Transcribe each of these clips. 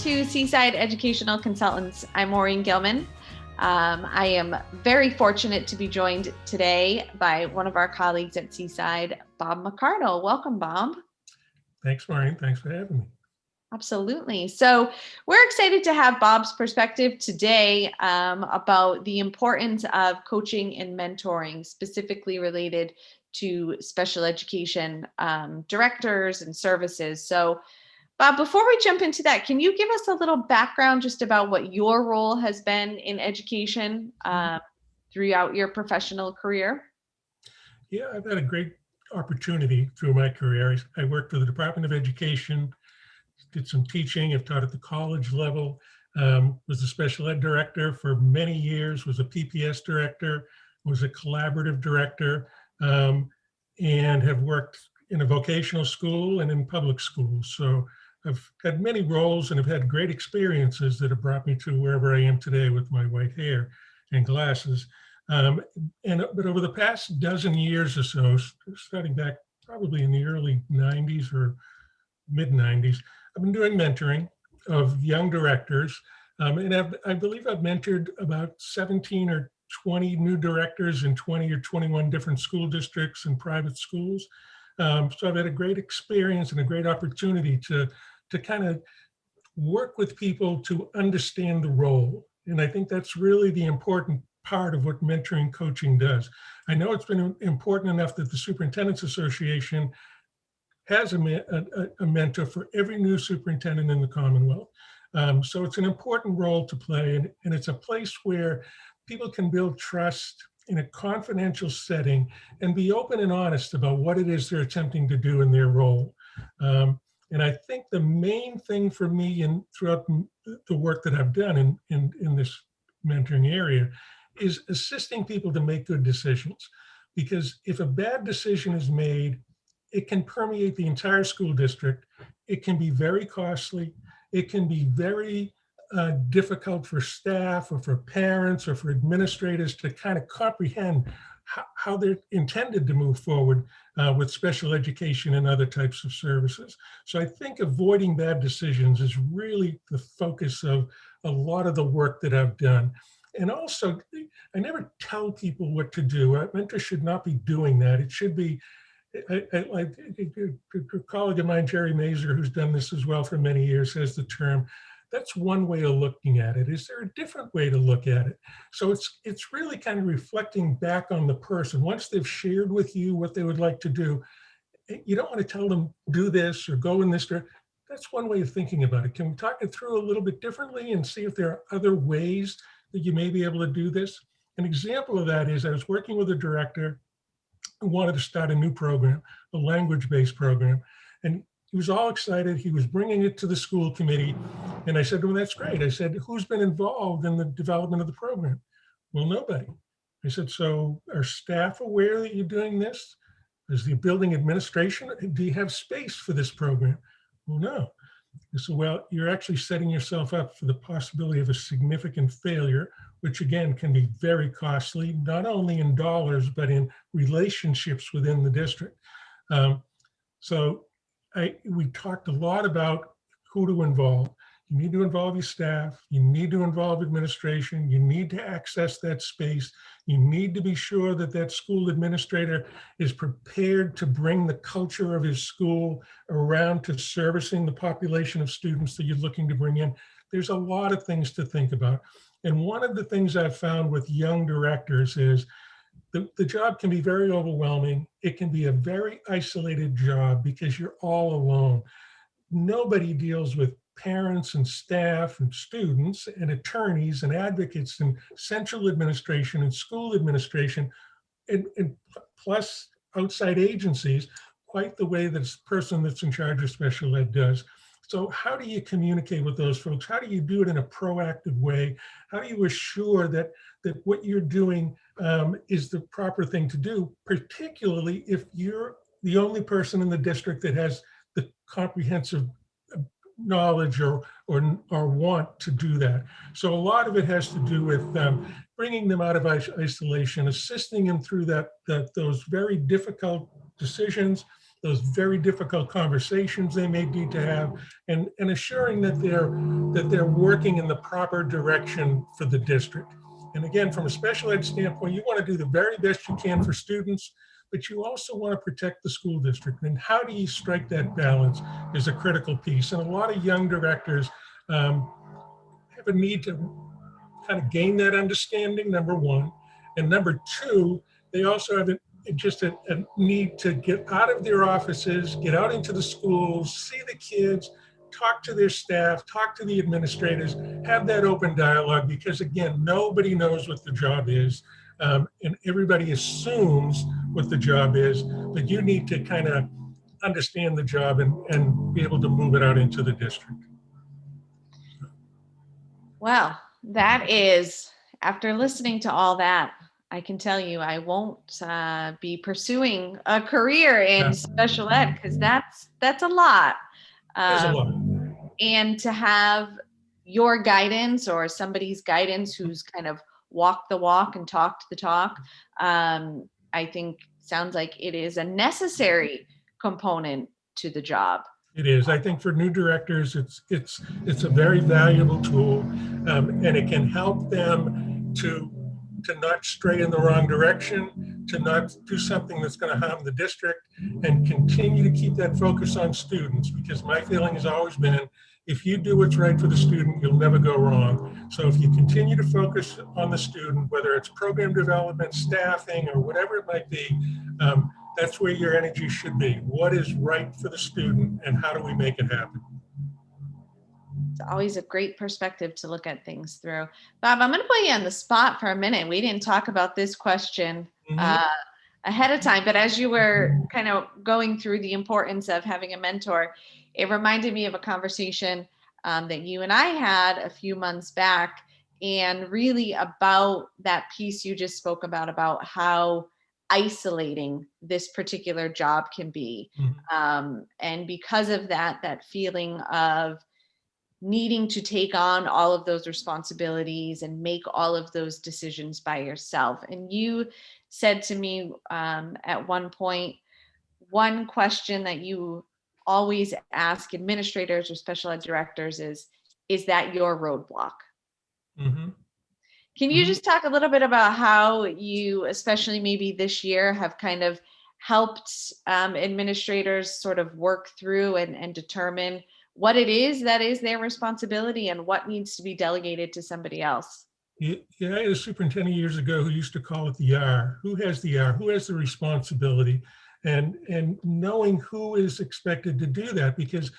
to Seaside Educational Consultants. I'm Maureen Gilman. I am very fortunate to be joined today by one of our colleagues at Seaside, Bob McArdle. Welcome, Bob. Thanks, Maureen. Thanks for having me. Absolutely. So we're excited to have Bob's perspective today about the importance of coaching and mentoring, specifically related to special education directors and services. So Bob, before we jump into that, can you give us a little background just about what your role has been in education throughout your professional career? Yeah, I've had a great opportunity through my career. I worked for the Department of Education, did some teaching, I've taught at the college level, was a special ed director for many years, was a PPS director, was a collaborative director, and have worked in a vocational school and in public schools. So I've had many roles and have had great experiences that have brought me to wherever I am today with my white hair and glasses. But over the past dozen years or so, starting back probably in the early 90s or mid 90s, I've been doing mentoring of young directors. And I believe I've mentored about 17 or 20 new directors in 20 or 21 different school districts and private schools. So I've had a great experience and a great opportunity to kind of work with people to understand the role. And I think that's really the important part of what mentoring coaching does. I know it's been important enough that the Superintendent's Association has a mentor for every new superintendent in the Commonwealth. So it's an important role to play, and it's a place where people can build trust in a confidential setting and be open and honest about what it is they're attempting to do in their role. And I think the main thing for me and throughout the work that I've done in this mentoring area is assisting people to make good decisions. Because if a bad decision is made, it can permeate the entire school district. It can be very costly. It can be very difficult for staff or for parents or for administrators to kind of comprehend how they're intended to move forward with special education and other types of services. So I think avoiding bad decisions is really the focus of a lot of the work that I've done. And also, I never tell people what to do. A mentor should not be doing that. It should be, like a colleague of mine, Jerry Mazur, who's done this as well for many years, has the term, that's one way of looking at it. Is there a different way to look at it? So it's really kind of reflecting back on the person. Once they've shared with you what they would like to do, you don't want to tell them, do this or go in this direction. That's one way of thinking about it. Can we talk it through a little bit differently and see if there are other ways that you may be able to do this? An example of that is I was working with a director who wanted to start a new program, a language-based program. And he was all excited. He was bringing it to the school committee. And I said, well, that's great. I said, who's been involved in the development of the program? Well, nobody. I said, so are staff aware that you're doing this? Is the building administration, do you have space for this program? Well, no. I said, well, you're actually setting yourself up for the possibility of a significant failure, which again can be very costly, not only in dollars, but in relationships within the district. We talked a lot about who to involve. You need to involve your staff. You need to involve administration. You need to access that space. You need to be sure that that school administrator is prepared to bring the culture of his school around to servicing the population of students that you're looking to bring in. There's a lot of things to think about. And one of the things I've found with young directors is the job can be very overwhelming. It can be a very isolated job because you're all alone. Nobody deals with parents and staff and students and attorneys and advocates and central administration and school administration and plus outside agencies quite the way that this person that's in charge of special ed does. So how do you communicate with those folks? How do you do it in a proactive way? How do you assure that what you're doing is the proper thing to do, particularly if you're the only person in the district that has the comprehensive knowledge or want to do that. So a lot of it has to do with bringing them out of isolation, assisting them through those very difficult decisions, those very difficult conversations they may need to have, and assuring that they're working in the proper direction for the district. And again, from a special ed standpoint, you want to do the very best you can for students, but you also want to protect the school district. And how do you strike that balance is a critical piece. And a lot of young directors have a need to kind of gain that understanding, number one. And number two, they also have a need to get out of their offices, get out into the schools, see the kids, talk to their staff, talk to the administrators, have that open dialogue, because again, nobody knows what the job is. And everybody assumes what the job is, but you need to kind of understand the job and be able to move it out into the district. Well, that is, after listening to all that, I can tell you I won't be pursuing a career in special ed, because that's a lot. There's a lot. And to have your guidance or somebody's guidance who's kind of walked the walk and talked the talk, I think sounds like it is a necessary component to the job. It is. I think for new directors, it's a very valuable tool, and it can help them to not stray in the wrong direction, to not do something that's going to harm the district, and continue to keep that focus on students. Because my feeling has always been, if you do what's right for the student, you'll never go wrong. So if you continue to focus on the student, whether it's program development, staffing, or whatever it might be, that's where your energy should be. What is right for the student, and how do we make it happen? It's always a great perspective to look at things through. Bob, I'm going to put you on the spot for a minute. We didn't talk about this question ahead of time, but as you were kind of going through the importance of having a mentor, it reminded me of a conversation that you and I had a few months back, and really about that piece you just spoke about how isolating this particular job can be. And because of that feeling of needing to take on all of those responsibilities and make all of those decisions by yourself. And you said to me at one point, one question that you always ask administrators or special ed directors is that your roadblock? Can you just talk a little bit about how you, especially maybe this year, have kind of helped administrators sort of work through and determine what it is that is their responsibility and what needs to be delegated to somebody else? Yeah, I had a superintendent years ago who used to call it the R. Who has the R? Who has the responsibility? And knowing who is expected to do that, because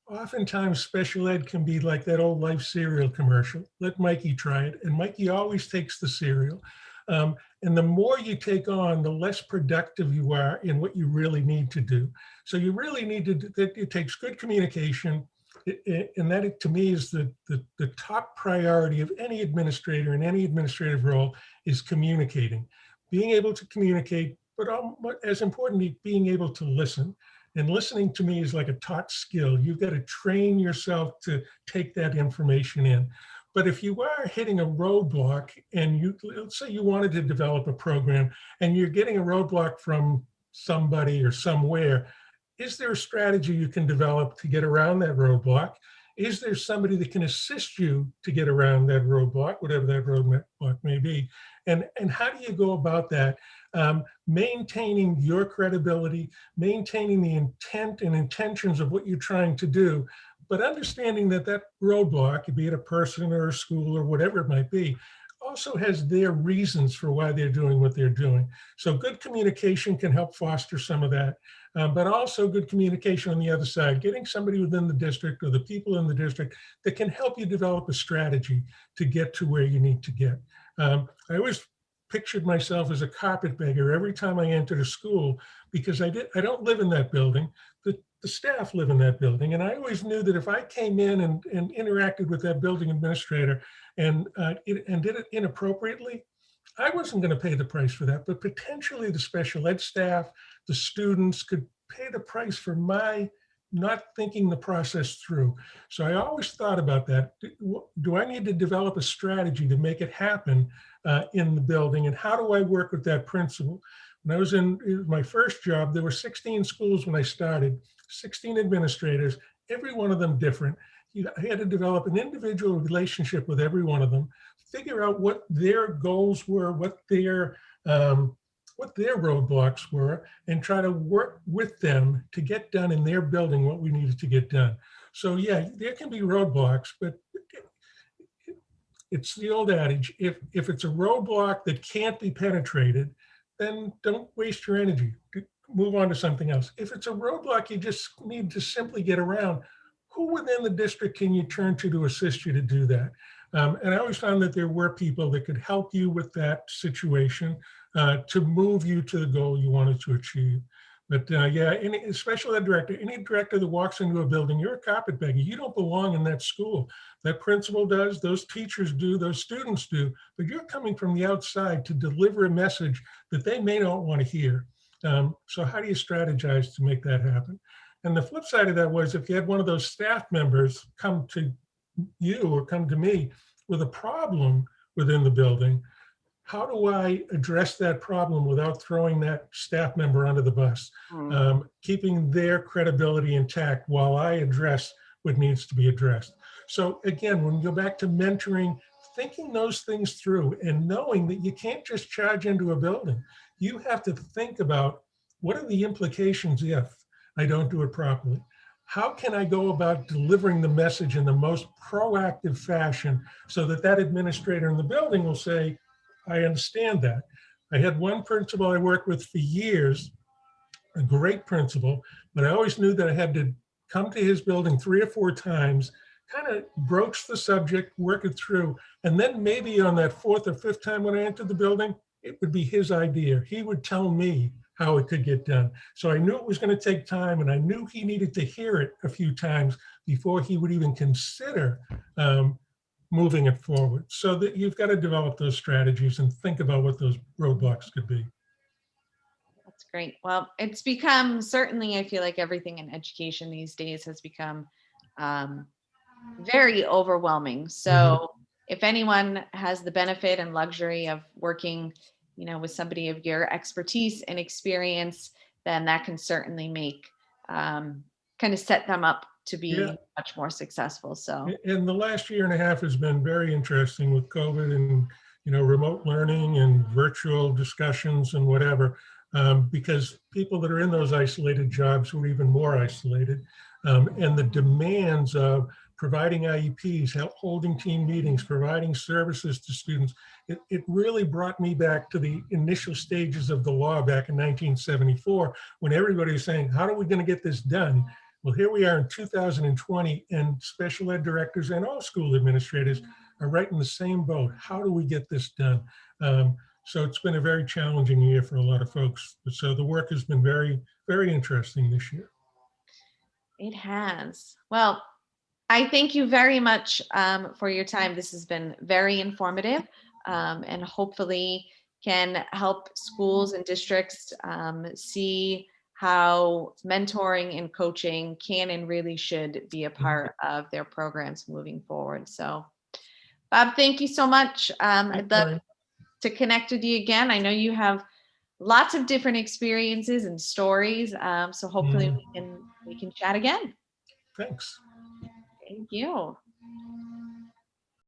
oftentimes special ed can be like that old Life cereal commercial. Let Mikey try it. And Mikey always takes the cereal. And the more you take on, the less productive you are in what you really need to do. So you really need to, it takes good communication. And that, to me, is the top priority of any administrator in any administrative role, is communicating. Being able to communicate, but as importantly, being able to listen. And listening, to me, is like a taught skill. You've got to train yourself to take that information in. But if you are hitting a roadblock, and let's say you wanted to develop a program and you're getting a roadblock from somebody or somewhere, is there a strategy you can develop to get around that roadblock? Is there somebody that can assist you to get around that roadblock, whatever that roadblock may be? And how do you go about that? Maintaining your credibility, maintaining the intent and intentions of what you're trying to do, but understanding that that roadblock, be it a person or a school or whatever it might be, also has their reasons for why they're doing what they're doing. So good communication can help foster some of that, but also good communication on the other side, getting somebody within the district or the people in the district that can help you develop a strategy to get to where you need to get. I always pictured myself as a carpetbagger every time I entered a school, because I don't live in that building. The staff live in that building. And I always knew that if I came in and interacted with that building administrator and did it inappropriately, I wasn't going to pay the price for that, but potentially the special ed staff, the students, could pay the price for my not thinking the process through. So I always thought about that. Do I need to develop a strategy to make it happen in the building? And how do I work with that principal? When I was in my first job, there were 16 schools when I started, 16 administrators, every one of them different. I had to develop an individual relationship with every one of them, figure out what their goals were, what their roadblocks were, and try to work with them to get done in their building what we needed to get done. So yeah, there can be roadblocks, but it's the old adage, if it's a roadblock that can't be penetrated, then don't waste your energy. Move on to something else. If it's a roadblock you just need to simply get around, who within the district can you turn to assist you to do that? And I always found that there were people that could help you with that situation to move you to the goal you wanted to achieve. But yeah, any special ed director, any director that walks into a building, you're a carpetbagger. You don't belong in that school. That principal does, those teachers do, those students do, but you're coming from the outside to deliver a message that they may not want to hear. So how do you strategize to make that happen? And the flip side of that was if you had one of those staff members come to you or come to me with a problem within the building, how do I address that problem without throwing that staff member under the bus, keeping their credibility intact while I address what needs to be addressed? So again, when we go back to mentoring, thinking those things through and knowing that you can't just charge into a building. You have to think about what are the implications if I don't do it properly? How can I go about delivering the message in the most proactive fashion so that that administrator in the building will say, I understand that. I had one principal I worked with for years, a great principal, but I always knew that I had to come to his building 3 or 4 times, kind of broach the subject, work it through, and then maybe on that 4th or 5th time when I entered the building, it would be his idea. He would tell me how it could get done. So I knew it was going to take time, and I knew he needed to hear it a few times before he would even consider moving it forward. So that you've got to develop those strategies and think about what those roadblocks could be. That's great. Well, it's become, certainly, I feel like everything in education these days has become very overwhelming. So if anyone has the benefit and luxury of working, with somebody of your expertise and experience, then that can certainly make kind of set them up to be much more successful. So, and the last year and a half has been very interesting with COVID and remote learning and virtual discussions and whatever, because people that are in those isolated jobs were even more isolated, and the demands of providing IEPs, holding team meetings, providing services to students. It really brought me back to the initial stages of the law back in 1974, when everybody was saying, how are we going to get this done? Well, here we are in 2020, and special ed directors and all school administrators are right in the same boat. How do we get this done? So it's been a very challenging year for a lot of folks. So the work has been very, very interesting this year. It has. Well, I thank you very much for your time. This has been very informative, and hopefully can help schools and districts see how mentoring and coaching can and really should be a part of their programs moving forward. So, Bob, thank you so much. I'd love to connect with you again. I know you have lots of different experiences and stories, so hopefully we can chat again. Thanks. Thank you.